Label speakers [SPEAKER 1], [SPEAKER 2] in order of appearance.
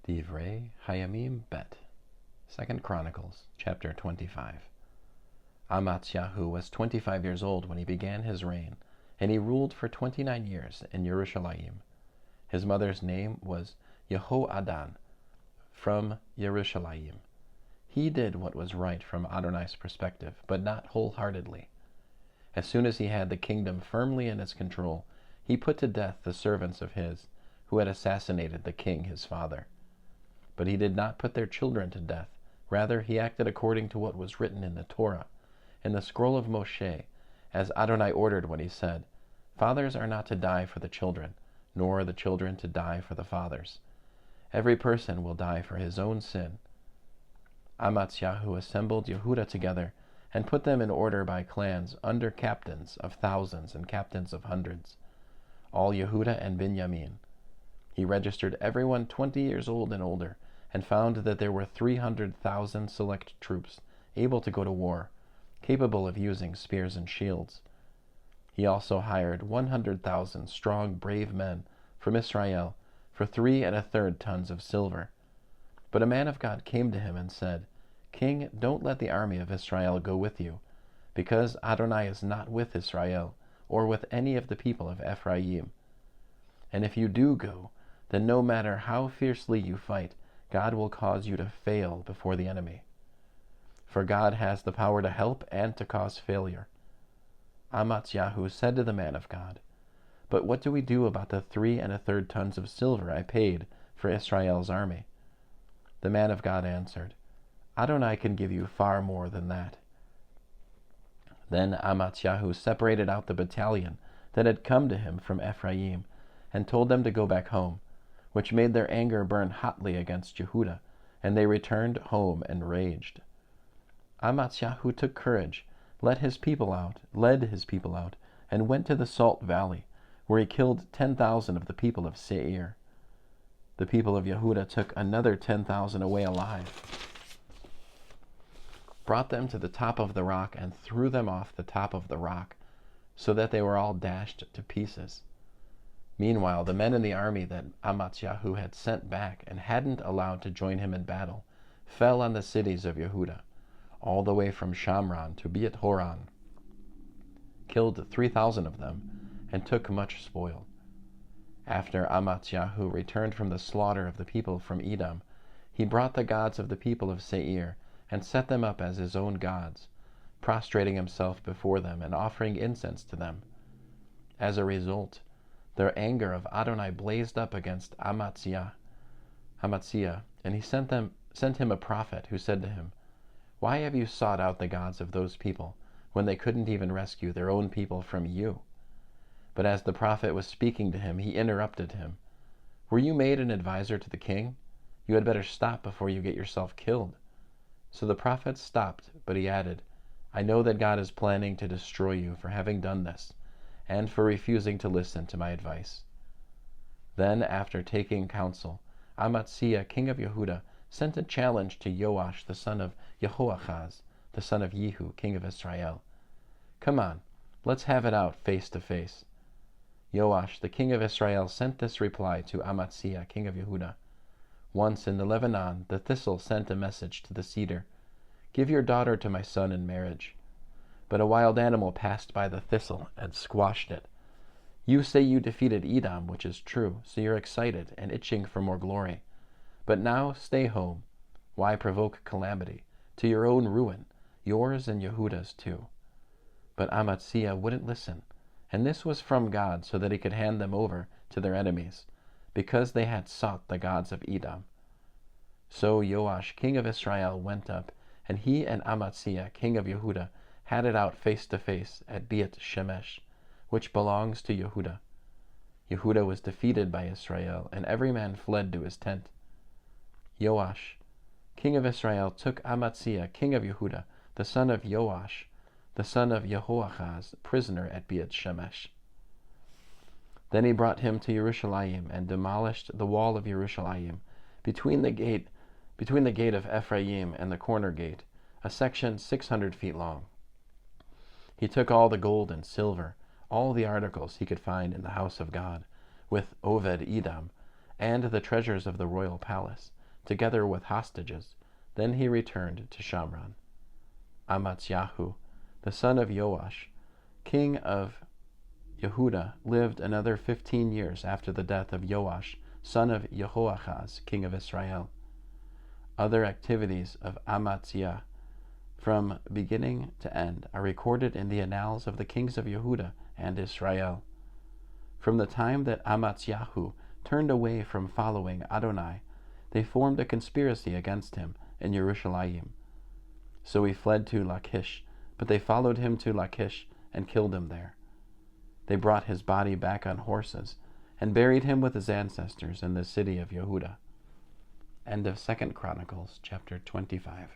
[SPEAKER 1] Divrei-HaYamim Bet. 2 Chronicles, chapter 25. Amaziah was 25 years old when he began his reign, and he ruled for 29 years in Yerushalayim. His mother's name was Yehoadan, from Yerushalayim. He did what was right from Adonai's perspective, but not wholeheartedly. As soon as he had the kingdom firmly in his control, he put to death the servants of his, who had assassinated the king his father. But he did not put their children to death. Rather, he acted according to what was written in the Torah, in the scroll of Moshe, as Adonai ordered when he said, "Fathers are not to die for the children, nor the children to die for the fathers. Every person will die for his own sin." Amaziah assembled Yehudah together and put them in order by clans under captains of thousands and captains of hundreds, all Yehudah and Binyamin. He registered everyone 20 years old and older, and found that there were 300,000 select troops able to go to war, capable of using spears and shields. He also hired 100,000 strong, brave men from Israel for 3 1/3 tons of silver. But a man of God came to him and said, "King, don't let the army of Israel go with you, because Adonai is not with Israel, or with any of the people of Ephraim. And if you do go, then no matter how fiercely you fight, God will cause you to fail before the enemy. For God has the power to help and to cause failure." Amaziah said to the man of God, "But what do we do about the 3 1/3 tons of silver I paid for Israel's army?" The man of God answered, "Adonai can give you far more than that." Then Amaziah separated out the battalion that had come to him from Ephraim and told them to go back home, which made their anger burn hotly against Yehudah, and they returned home and raged. Amaziah took courage, led his people out, and went to the Salt Valley, where he killed 10,000 of the people of Seir. The people of Yehudah took another 10,000 away alive, brought them to the top of the rock, and threw them off the top of the rock, so that they were all dashed to pieces. Meanwhile, the men in the army that Amaziah had sent back and hadn't allowed to join him in battle fell on the cities of Yehudah, all the way from Shamron to Beit Horon, killed 3,000 of them, and took much spoil. After Amaziah returned from the slaughter of the people from Edom, he brought the gods of the people of Seir and set them up as his own gods, prostrating himself before them and offering incense to them. As a result, the anger of Adonai blazed up against Amaziah, and he sent him a prophet who said to him, "Why have you sought out the gods of those people when they couldn't even rescue their own people from you?" But as the prophet was speaking to him, he interrupted him. "Were you made an advisor to the king? You had better stop before you get yourself killed." So the prophet stopped, but he added, "I know that God is planning to destroy you for having done this, and for refusing to listen to my advice." Then, after taking counsel, Amaziah, king of Yehudah, sent a challenge to Joash, the son of Jehoahaz, the son of Jehu, king of Israel. "Come on, let's have it out face to face." Joash, the king of Israel, sent this reply to Amaziah, king of Yehudah. "Once in the Lebanon, the thistle sent a message to the cedar, 'Give your daughter to my son in marriage.' But a wild animal passed by the thistle and squashed it. You say you defeated Edom, which is true, so you're excited and itching for more glory. But now stay home. Why provoke calamity? To your own ruin, yours and Yehudah's too." But Amaziah wouldn't listen, and this was from God so that he could hand them over to their enemies, because they had sought the gods of Edom. So Joash, king of Israel, went up, and he and Amaziah, king of Yehudah, had it out face to face at Beit Shemesh, which belongs to Yehudah. Yehudah was defeated by Israel, and every man fled to his tent. Joash, king of Israel, took Amaziah, king of Yehudah, the son of Joash, the son of Jehoahaz, prisoner at Beit Shemesh. Then he brought him to Yerushalayim and demolished the wall of Yerushalayim between the gate of Ephraim and the corner gate, a section 600 feet long. He took all the gold and silver, all the articles he could find in the house of God, with Oved Edom, and the treasures of the royal palace, together with hostages. Then he returned to Shamron. Amaziah, the son of Joash, king of Yehudah, lived another 15 years after the death of Joash, son of Jehoahaz, king of Israel. Other activities of Amaziah, from beginning to end, are recorded in the annals of the kings of Yehudah and Israel. From the time that Amaziah turned away from following Adonai, they formed a conspiracy against him in Yerushalayim. So he fled to Lachish, but they followed him to Lachish and killed him there. They brought his body back on horses and buried him with his ancestors in the city of Yehudah. End of 2 Chronicles, chapter 25.